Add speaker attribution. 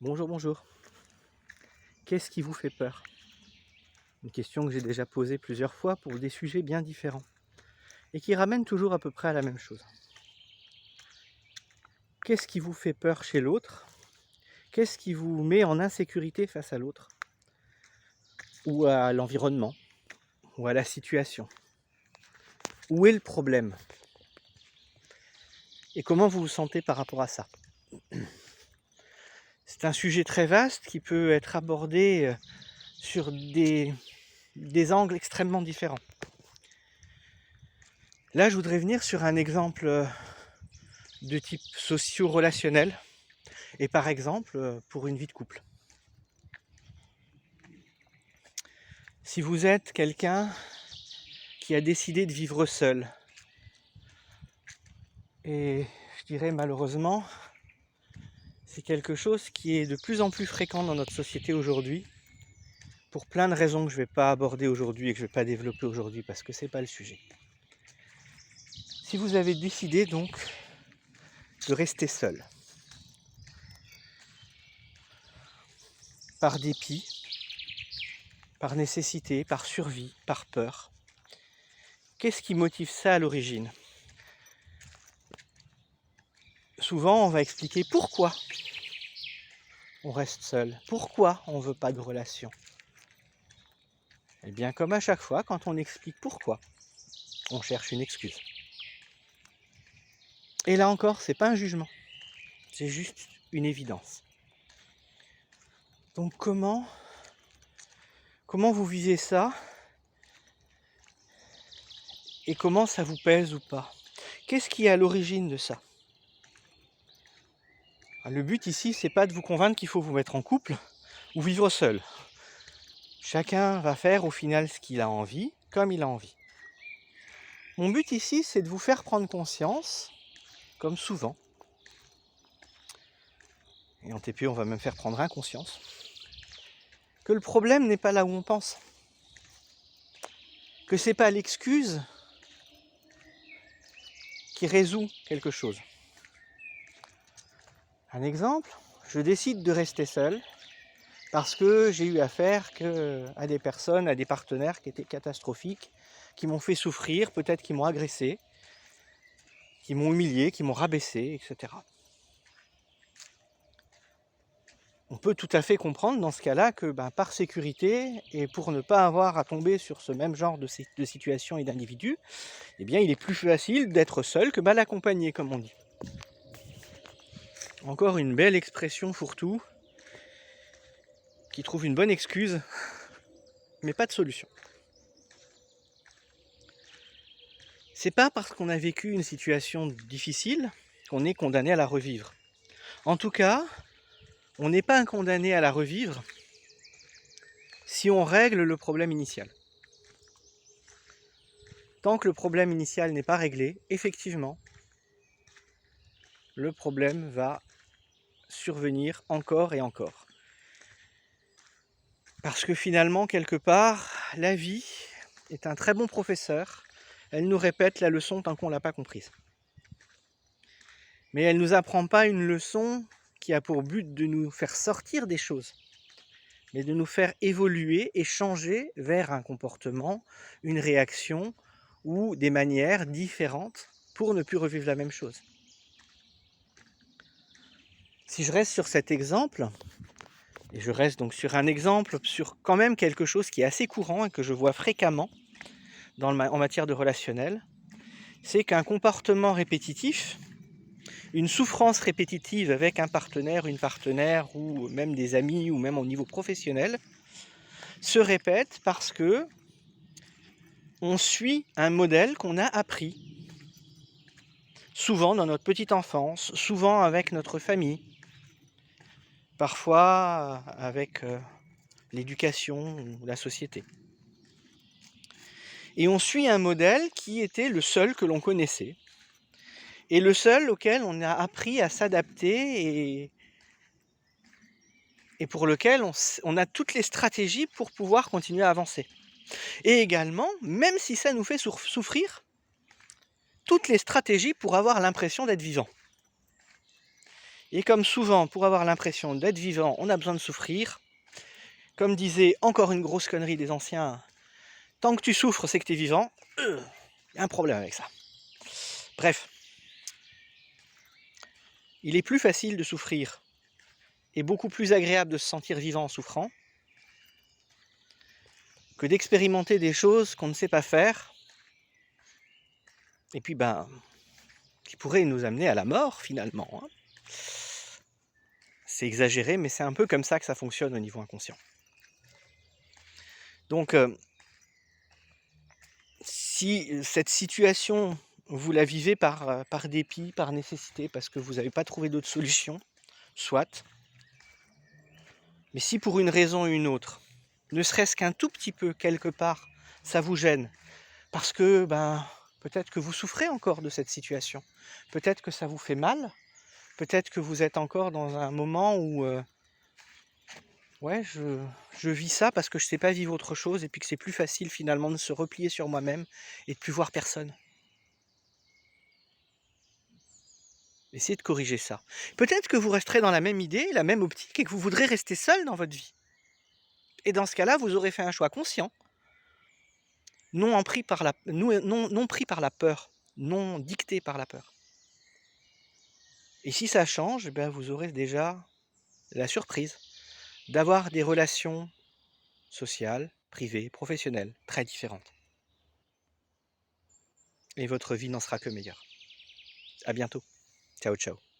Speaker 1: Bonjour, bonjour. Qu'est-ce qui vous fait peur? Une question que j'ai déjà posée plusieurs fois pour des sujets bien différents et qui ramène toujours à peu près à la même chose. Qu'est-ce qui vous fait peur chez l'autre? Qu'est-ce qui vous met en insécurité face à l'autre? Ou à l'environnement? Ou à la situation? Où est le problème? Et comment vous vous sentez par rapport à ça? C'est un sujet très vaste qui peut être abordé sur des angles extrêmement différents. Là, je voudrais venir sur un exemple de type socio-relationnel et par exemple pour une vie de couple. Si vous êtes quelqu'un qui a décidé de vivre seul, et je dirais malheureusement, c'est quelque chose qui est de plus en plus fréquent dans notre société aujourd'hui, pour plein de raisons que je ne vais pas aborder aujourd'hui et que je ne vais pas développer aujourd'hui parce que ce n'est pas le sujet. Si vous avez décidé donc de rester seul, par dépit, par nécessité, par survie, par peur, qu'est-ce qui motive ça à l'origine? Souvent, on va expliquer pourquoi on reste seul, pourquoi on ne veut pas de relation. Et bien comme à chaque fois, quand on explique pourquoi, on cherche une excuse. Et là encore, c'est pas un jugement, c'est juste une évidence. Donc comment vous vivez ça et comment ça vous pèse ou pas? Qu'est-ce qui est à l'origine de ça? Le but ici, c'est pas de vous convaincre qu'il faut vous mettre en couple ou vivre seul. Chacun va faire au final ce qu'il a envie, comme il a envie. Mon but ici, c'est de vous faire prendre conscience, comme souvent, et en TP, on va même faire prendre inconscience, que le problème n'est pas là où on pense. Que c'est pas l'excuse qui résout quelque chose. Un exemple, je décide de rester seul parce que j'ai eu affaire à des personnes, à des partenaires qui étaient catastrophiques, qui m'ont fait souffrir, peut-être qui m'ont agressé, qui m'ont humilié, qui m'ont rabaissé, etc. On peut tout à fait comprendre dans ce cas-là que par sécurité et pour ne pas avoir à tomber sur ce même genre de situation et d'individus, eh bien il est plus facile d'être seul que mal accompagné, comme on dit. Encore une belle expression fourre-tout qui trouve une bonne excuse, mais pas de solution. C'est pas parce qu'on a vécu une situation difficile qu'on est condamné à la revivre. En tout cas, on n'est pas condamné à la revivre si on règle le problème initial. Tant que le problème initial n'est pas réglé, effectivement, le problème va survenir encore et encore. Parce que finalement, quelque part, la vie est un très bon professeur. Elle nous répète la leçon tant qu'on ne l'a pas comprise. Mais elle ne nous apprend pas une leçon qui a pour but de nous faire sortir des choses, mais de nous faire évoluer et changer vers un comportement, une réaction ou des manières différentes pour ne plus revivre la même chose. Si je reste sur cet exemple, et je reste donc sur un exemple, sur quand même quelque chose qui est assez courant et que je vois fréquemment en matière de relationnel, c'est qu'un comportement répétitif, une souffrance répétitive avec un partenaire, une partenaire ou même des amis ou même au niveau professionnel, se répète parce que on suit un modèle qu'on a appris, souvent dans notre petite enfance, souvent avec notre famille, parfois avec l'éducation ou la société. Et on suit un modèle qui était le seul que l'on connaissait, et le seul auquel on a appris à s'adapter et pour lequel on a toutes les stratégies pour pouvoir continuer à avancer. Et également, même si ça nous fait souffrir, toutes les stratégies pour avoir l'impression d'être vivant. Et comme souvent, pour avoir l'impression d'être vivant, on a besoin de souffrir. Comme disait encore une grosse connerie des anciens, tant que tu souffres, c'est que tu es vivant. Il y a un problème avec ça. Bref. Il est plus facile de souffrir et beaucoup plus agréable de se sentir vivant en souffrant que d'expérimenter des choses qu'on ne sait pas faire et puis qui pourraient nous amener à la mort finalement. Hein. C'est exagéré, mais c'est un peu comme ça que ça fonctionne au niveau inconscient. Donc, si cette situation, vous la vivez par dépit, par nécessité, parce que vous n'avez pas trouvé d'autre solution, soit. Mais si pour une raison ou une autre, ne serait-ce qu'un tout petit peu, quelque part, ça vous gêne, parce que peut-être que vous souffrez encore de cette situation, peut-être que ça vous fait mal, peut-être que vous êtes encore dans un moment où ouais, je vis ça parce que je ne sais pas vivre autre chose et puis que c'est plus facile finalement de se replier sur moi-même et de plus voir personne. Essayez de corriger ça. Peut-être que vous resterez dans la même idée, la même optique et que vous voudrez rester seul dans votre vie. Et dans ce cas-là, vous aurez fait un choix conscient, non pris par la peur, non dicté par la peur. Et si ça change, vous aurez déjà la surprise d'avoir des relations sociales, privées, professionnelles, très différentes. Et votre vie n'en sera que meilleure. À bientôt. Ciao, ciao.